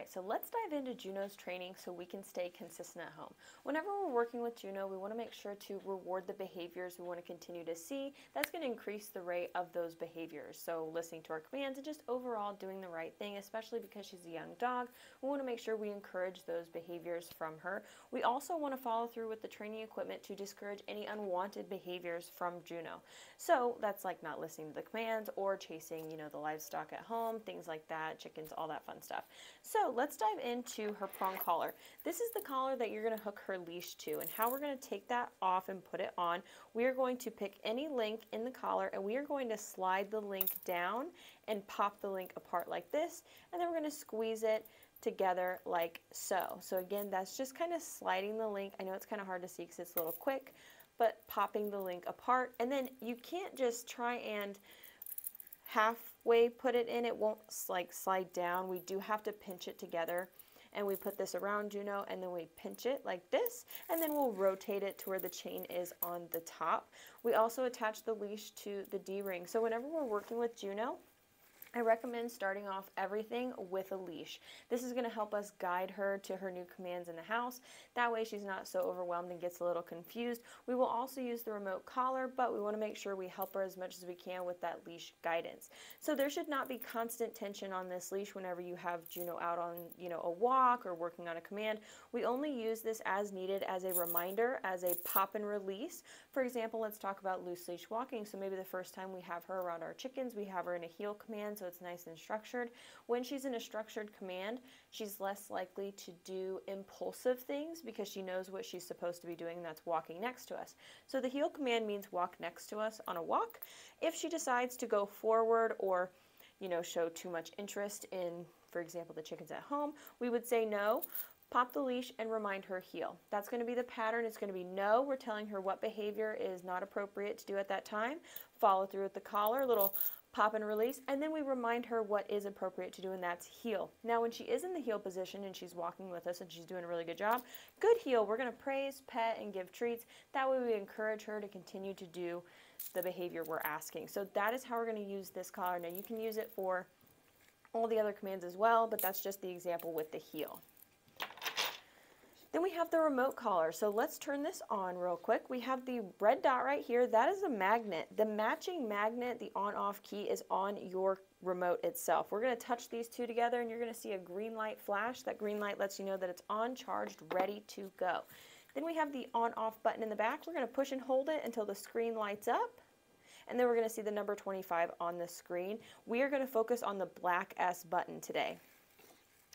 Alright, so let's dive into Juno's training so we can stay consistent at home. Whenever we're working with Juno, we want to make sure to reward the behaviors we want to continue to see. That's going to increase the rate of those behaviors. So listening to our commands and just overall doing the right thing, especially because she's a young dog. We want to make sure we encourage those behaviors from her. We also want to follow through with the training equipment to discourage any unwanted behaviors from Juno. So that's like not listening to the commands or chasing, the livestock at home, things like that, chickens, all that fun stuff. So let's dive into her prong collar. This is the collar that you're going to hook her leash to, and how we're going to take that off and put it on. We are going to pick any link in the collar and we are going to slide the link down and pop the link apart like this, and then we're going to squeeze it together like so. So again, that's just kind of sliding the link. I know it's kind of hard to see because it's a little quick, but popping the link apart, and then you can't just try and halfway put it in. It won't like slide down. We do have to pinch it together, and we put this around Juno and then we pinch it like this, and then we'll rotate it to where the chain is on the top. We also attach the leash to the D-ring. So whenever we're working with Juno, I recommend starting off everything with a leash. This is going to help us guide her to her new commands in the house. That way she's not so overwhelmed and gets a little confused. We will also use the remote collar, but we want to make sure we help her as much as we can with that leash guidance. So there should not be constant tension on this leash whenever you have Juno out on, a walk or working on a command. We only use this as needed as a reminder, as a pop and release. For example, let's talk about loose leash walking. So maybe the first time we have her around our chickens, we have her in a heel command, so it's nice and structured. When she's in a structured command, she's less likely to do impulsive things because she knows what she's supposed to be doing, and that's walking next to us. So the heel command means walk next to us on a walk. If she decides to go forward or show too much interest in, for example, the chickens at home, we would say no, pop the leash and remind her heel. That's going to be the pattern. It's going to be no, we're telling her what behavior is not appropriate to do at that time, follow through with the collar, little pop and release, and then we remind her what is appropriate to do, and that's heel. Now when she is in the heel position and she's walking with us and she's doing a really good job, good heel, we're going to praise, pet, and give treats. That way we encourage her to continue to do the behavior we're asking. So that is how we're going to use this collar. Now you can use it for all the other commands as well, but that's just the example with the heel. Then we have the remote collar. So let's turn this on real quick. We have the red dot right here. That is a magnet. The matching magnet, the on-off key, is on your remote itself. We're going to touch these two together and you're going to see a green light flash. That green light lets you know that it's on, charged, ready to go. Then we have the on-off button in the back. We're going to push and hold it until the screen lights up. And then we're going to see the number 25 on the screen. We are going to focus on the black S button today.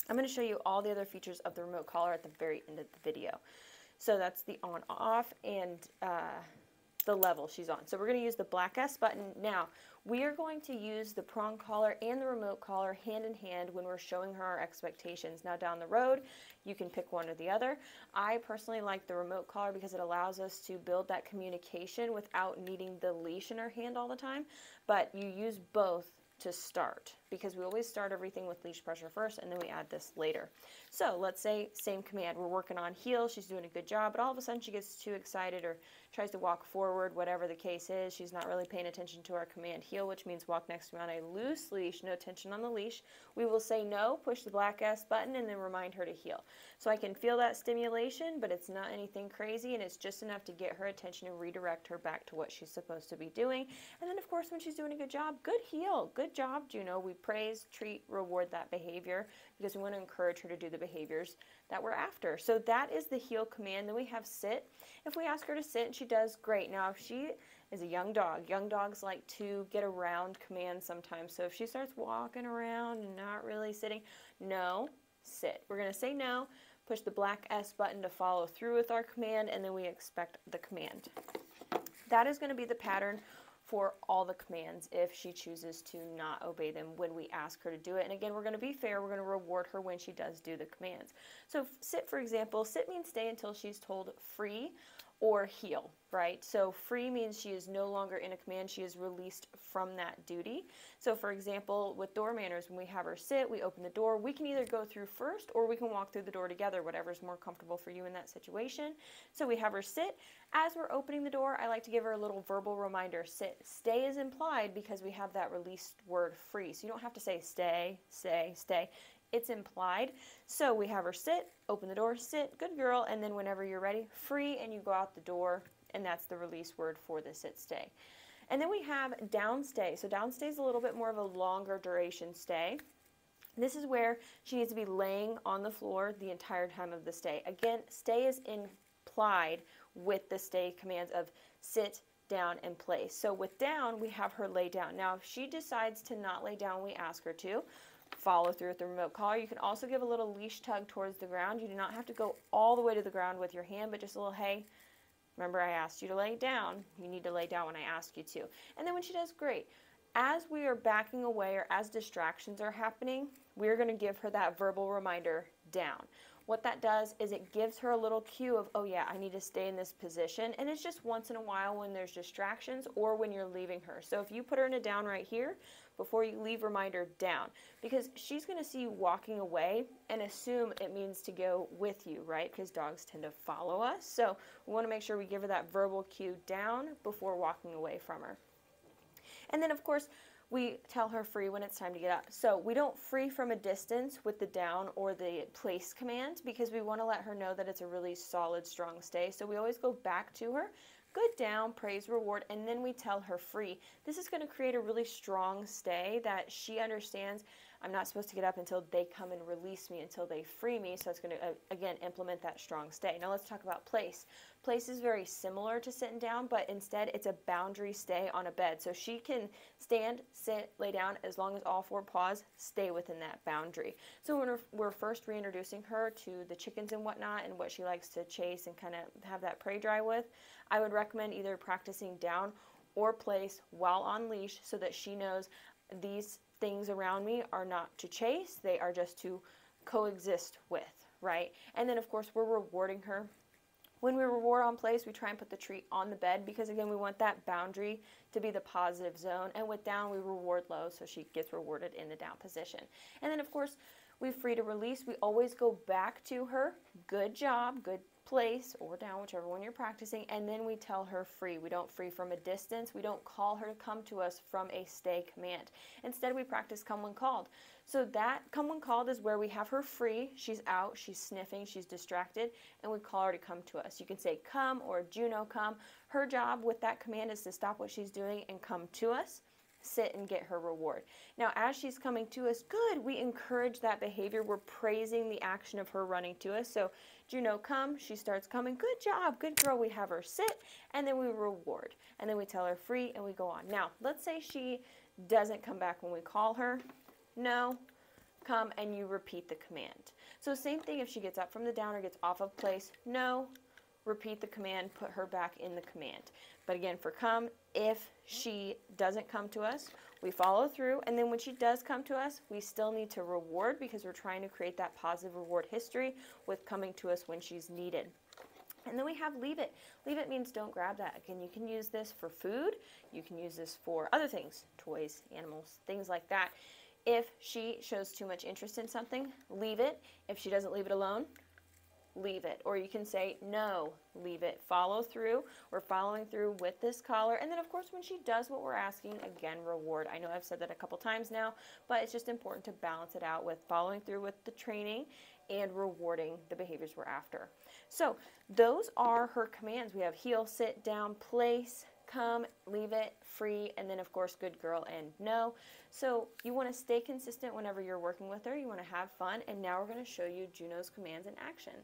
I'm going to show you all the other features of the remote collar at the very end of the video. So that's the on-off and the level she's on. So we're going to use the black S button. Now, we are going to use the prong collar and the remote collar hand in hand when we're showing her our expectations. Now down the road, you can pick one or the other. I personally like the remote collar because it allows us to build that communication without needing the leash in our hand all the time, but you use both to start, because we always start everything with leash pressure first and then we add this later. So let's say same command, we're working on heel, she's doing a good job, but all of a sudden she gets too excited or tries to walk forward, whatever the case is. She's not really paying attention to our command heel, which means walk next to me on a loose leash, no tension on the leash. We will say no, push the black S button, and then remind her to heel. So I can feel that stimulation, but it's not anything crazy, and it's just enough to get her attention and redirect her back to what she's supposed to be doing. And then of course when she's doing a good job, good heel, good job Juno. We praise, treat, reward that behavior because we want to encourage her to do the behaviors that we're after. So that is the heel command. Then we have sit. If we ask her to sit and she does, great. Now if she is a young dogs like to get around commands sometimes. So if she starts walking around and not really sitting, no, sit. We're going to say no, push the black S button to follow through with our command, and then we expect the command. That is going to be the pattern for all the commands if she chooses to not obey them when we ask her to do it. And again, we're going to be fair. We're going to reward her when she does do the commands. So sit, for example, sit means stay until she's told free or heel, right? So free means she is no longer in a command. She is released from that duty. So for example, with door manners, when we have her sit, we open the door. We can either go through first or we can walk through the door together, whatever's more comfortable for you in that situation. So we have her sit. As we're opening the door, I like to give her a little verbal reminder, sit. Stay is implied because we have that released word free. So you don't have to say stay, stay, stay. It's implied. So we have her sit, open the door, sit, good girl, and then whenever you're ready, free, and you go out the door, and that's the release word for the sit stay. And then we have down stay. So down stay is a little bit more of a longer duration stay. This is where she needs to be laying on the floor the entire time of the stay. Again, stay is implied with the stay commands of sit, down, and place. So with down, we have her lay down. Now, if she decides to not lay down, we ask her to follow through with the remote collar. You can also give a little leash tug towards the ground. You do not have to go all the way to the ground with your hand, but just a little, hey, remember I asked you to lay down. You need to lay down when I ask you to. And then when she does, great. As we are backing away or as distractions are happening, we're going to give her that verbal reminder down. What that does is it gives her a little cue of, oh yeah, I need to stay in this position. And it's just once in a while when there's distractions or when you're leaving her. So if you put her in a down right here, before you leave, reminder down. Because she's going to see you walking away and assume it means to go with you, right? Because dogs tend to follow us. So we want to make sure we give her that verbal cue down before walking away from her. And then, of course, we tell her free when it's time to get up. So we don't free from a distance with the down or the place command because we want to let her know that it's a really solid, strong stay. So we always go back to her, good down, praise, reward, and then we tell her free. This is going to create a really strong stay that she understands I'm not supposed to get up until they come and release me, until they free me. So it's going to, again, implement that strong stay. Now let's talk about place. Place is very similar to sitting down, but instead it's a boundary stay on a bed. So she can stand, sit, lay down as long as all four paws stay within that boundary. So when we're first reintroducing her to the chickens and whatnot and what she likes to chase and kind of have that prey drive with, I would recommend either practicing down or place while on leash so that she knows these things around me are not to chase, they are just to coexist with, right? And then of course we're rewarding her. When we reward on place, we try and put the treat on the bed because again we want that boundary to be the positive zone, and with down we reward low so she gets rewarded in the down position. And then of course we free to release, we always go back to her, good job, good place, or down, whichever one you're practicing, and then we tell her free. We don't free from a distance. We don't call her to come to us from a stay command. Instead, we practice come when called. So that come when called is where we have her free. She's out, she's sniffing, she's distracted, and we call her to come to us. You can say come or Juno come. Her job with that command is to stop what she's doing and come to us, sit and get her reward. Now, as she's coming to us, good, we encourage that behavior. We're praising the action of her running to us. So Juno, come, she starts coming, good job, good girl, we have her sit, and then we reward. And then we tell her free, and we go on. Now, let's say she doesn't come back when we call her. No, come, and you repeat the command. So same thing if she gets up from the down or gets off of place. No, repeat the command, put her back in the command. But again, for come, if she doesn't come to us, we follow through, and then when she does come to us, we still need to reward because we're trying to create that positive reward history with coming to us when she's needed. And then we have leave it. Leave it means don't grab that. Again, you can use this for food. You can use this for other things, toys, animals, things like that. If she shows too much interest in something, leave it. If she doesn't leave it alone, leave it. Or you can say, no, leave it. Follow through. We're following through with this collar. And then, of course, when she does what we're asking, again, reward. I know I've said that a couple times now, but it's just important to balance it out with following through with the training and rewarding the behaviors we're after. So those are her commands. We have heel, sit, down, place, come, leave it, free, and then, of course, good girl and no. So you want to stay consistent whenever you're working with her. You want to have fun. And now we're going to show you Juno's commands in action.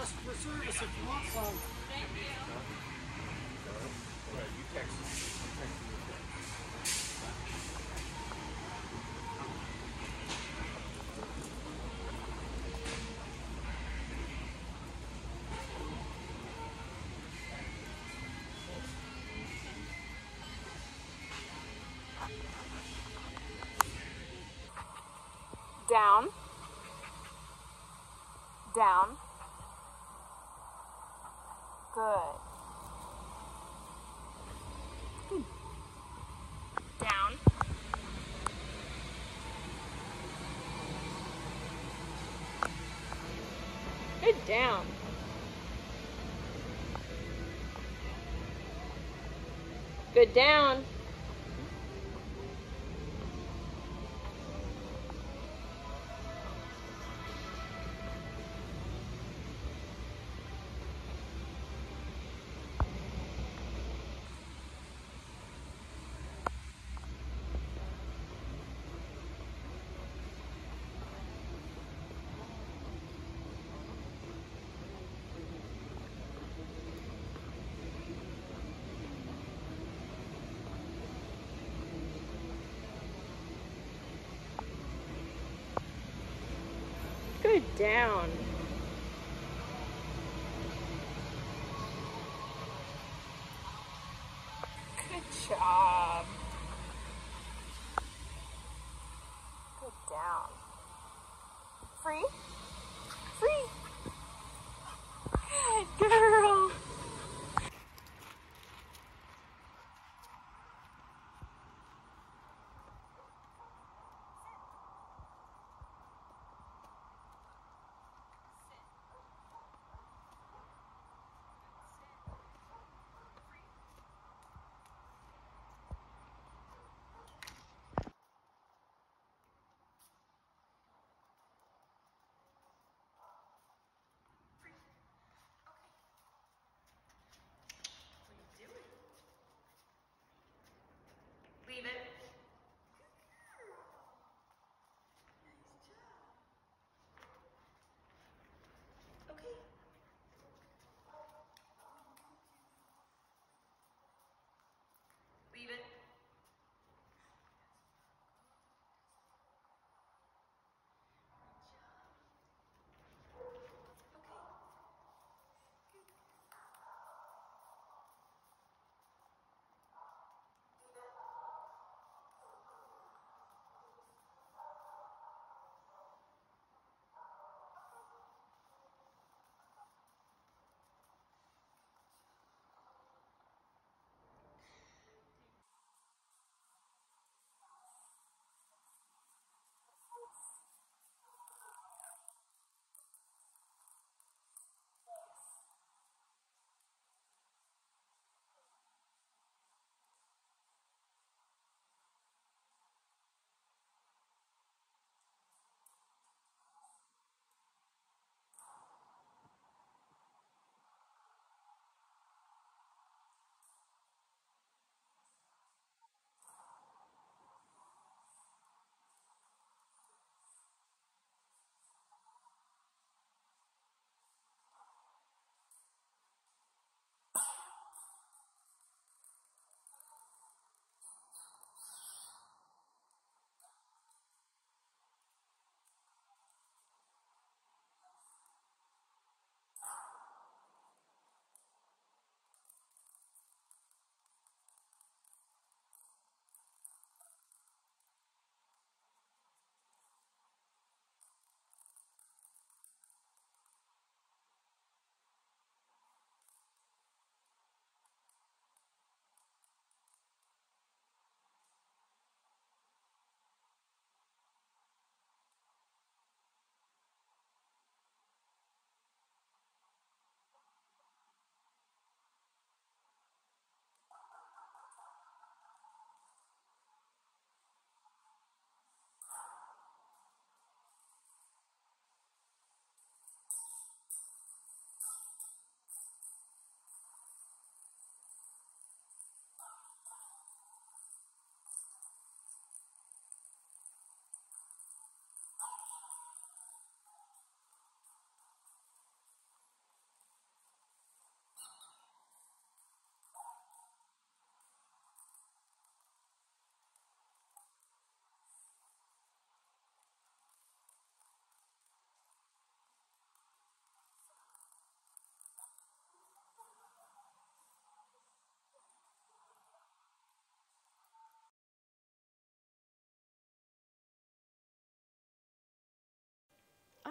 Customer service if you want some. You text Down. Down. Good. Good. Down. Good down. Good down. Good down. Good job. Good down. Free? Free. Good girl.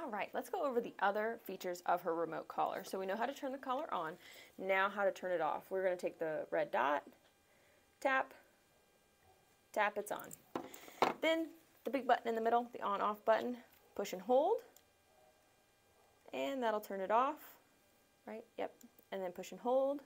All right, let's go over the other features of her remote collar. So we know how to turn the collar on, now how to turn it off. We're going to take the red dot, tap, tap, it's on. Then the big button in the middle, the on-off button, push and hold, and that'll turn it off, right? Yep, and then push and hold,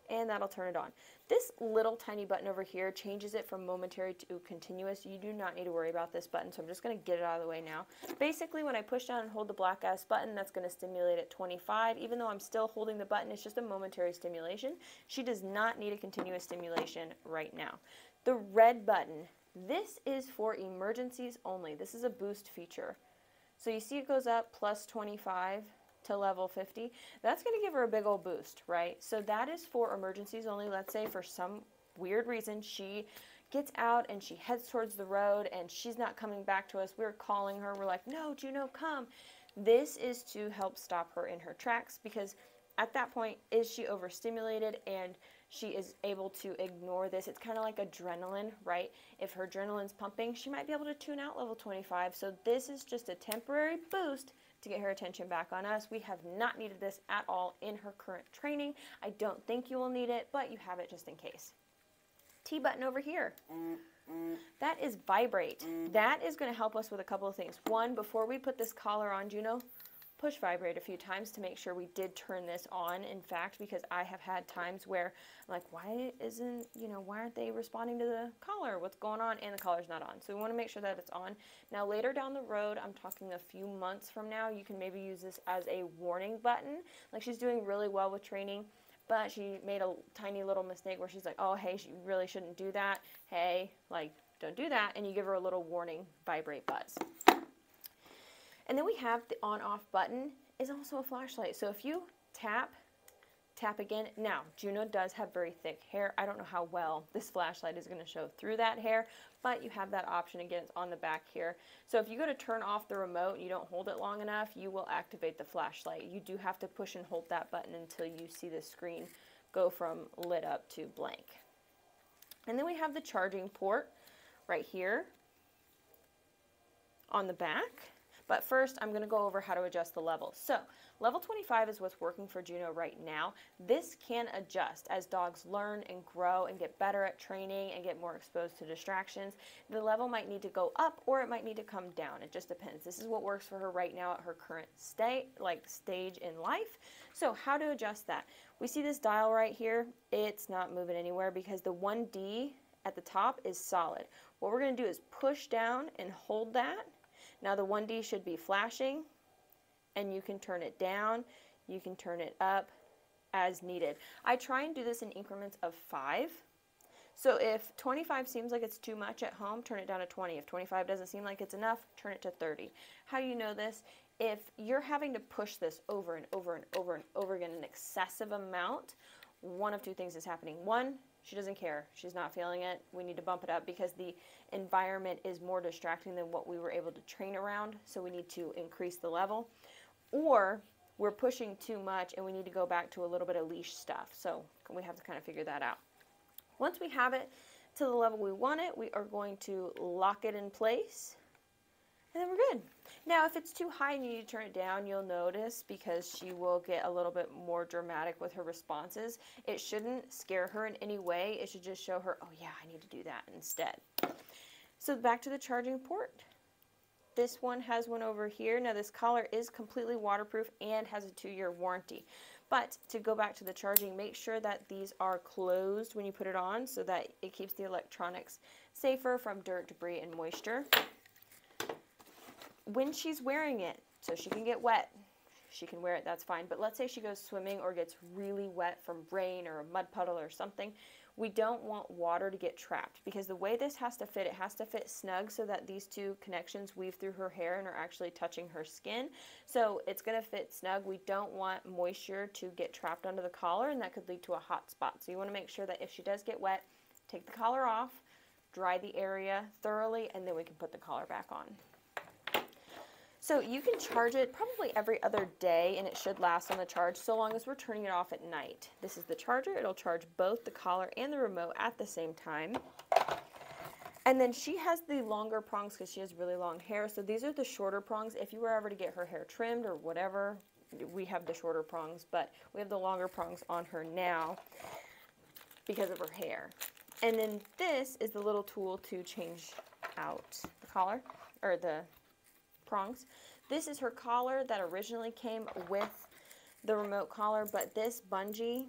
and that'll turn it on. This little tiny button over here changes it from momentary to continuous. You do not need to worry about this button, so I'm just going to get it out of the way now. Basically, when I push down and hold the black S button, that's going to stimulate at 25. Even though I'm still holding the button, it's just a momentary stimulation. She does not need a continuous stimulation right now. The red button, this is for emergencies only. This is a boost feature. So you see it goes up plus 25 to level 50, that's going to give her a big old boost, right? So that is for emergencies only. Let's say for some weird reason she gets out and she heads towards the road and she's not coming back to us. We're calling her. We're like, no, Juno, come. This is to help stop her in her tracks, because at that point, is she overstimulated and she is able to ignore this? It's kind of like adrenaline, right? If her adrenaline's pumping, she might be able to tune out level 25. So this is just a temporary boost to get her attention back on us. We have not needed this at all in her current training. I don't think you will need it, but you have it just in case. T button over here. That is vibrate. That is going to help us with a couple of things. One, before we put this collar on Juno, push vibrate a few times to make sure we did turn this on. In fact, because I have had times where I'm like, why aren't they responding to the collar? What's going on? And the collar's not on. So we want to make sure that it's on. Now later down the road, I'm talking a few months from now, you can maybe use this as a warning button. Like, she's doing really well with training, but she made a tiny little mistake where she's like, oh, hey, she really shouldn't do that. Hey, like, don't do that. And you give her a little warning vibrate buzz. And then we have the on-off button is also a flashlight. So if you tap, tap again. Now, Juno does have very thick hair. I don't know how well this flashlight is going to show through that hair, but you have that option. Again, it's on the back here. So if you go to turn off the remote and you don't hold it long enough, you will activate the flashlight. You do have to push and hold that button until you see the screen go from lit up to blank. And then we have the charging port right here on the back. But first, I'm going to go over how to adjust the level. So, level 25 is what's working for Juno right now. This can adjust as dogs learn and grow and get better at training and get more exposed to distractions. The level might need to go up or it might need to come down. It just depends. This is what works for her right now at her current stage in life. So, how to adjust that? We see this dial right here. It's not moving anywhere because the 1D at the top is solid. What we're going to do is push down and hold that. Now the 1D should be flashing, and you can turn it down, you can turn it up as needed. I try and do this in increments of 5. So if 25 seems like it's too much at home, turn it down to 20. If 25 doesn't seem like it's enough, turn it to 30. How do you know this? If you're having to push this over and over and over and over again an excessive amount, one of two things is happening. One, she doesn't care. She's not feeling it. We need to bump it up because the environment is more distracting than what we were able to train around, so we need to increase the level. Or we're pushing too much and we need to go back to a little bit of leash stuff. So we have to kind of figure that out. Once we have it to the level we want it, we are going to lock it in place, and then we're good. Now, if it's too high and you need to turn it down, you'll notice because she will get a little bit more dramatic with her responses. It shouldn't scare her in any way. It should just show her, oh yeah, I need to do that instead. So back to the charging port. This one has one over here. Now this collar is completely waterproof and has a 2-year warranty. But to go back to the charging, make sure that these are closed when you put it on so that it keeps the electronics safer from dirt, debris, and moisture. When she's wearing it, so she can get wet, she can wear it, that's fine. But let's say she goes swimming or gets really wet from rain or a mud puddle or something. We don't want water to get trapped because the way this has to fit, it has to fit snug so that these two connections weave through her hair and are actually touching her skin. So it's going to fit snug. We don't want moisture to get trapped under the collar, and that could lead to a hot spot. So you want to make sure that if she does get wet, take the collar off, dry the area thoroughly, and then we can put the collar back on. So you can charge it probably every other day, and it should last on the charge so long as we're turning it off at night. This is the charger. It'll charge both the collar and the remote at the same time. And then she has the longer prongs because she has really long hair. So these are the shorter prongs. If you were ever to get her hair trimmed or whatever, we have the shorter prongs, but we have the longer prongs on her now because of her hair. And then this is the little tool to change out the collar, or the prongs. This is her collar that originally came with the remote collar, but this bungee,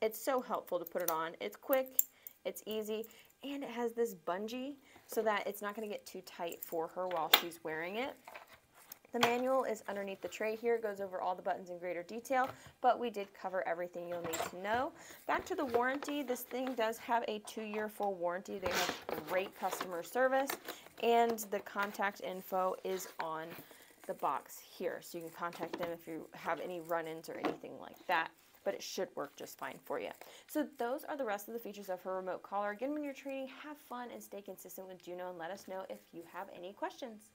it's so helpful to put it on. It's quick, it's easy, and it has this bungee so that it's not going to get too tight for her while she's wearing it. The manual is underneath the tray here. It goes over all the buttons in greater detail, but we did cover everything you'll need to know. Back to the warranty, this thing does have a 2-year full warranty. They have great customer service, and the contact info is on the box here, so you can contact them if you have any run-ins or anything like that, but it should work just fine for you. So those are the rest of the features of her remote collar. Again, when you're training, have fun and stay consistent with Juno, and let us know if you have any questions.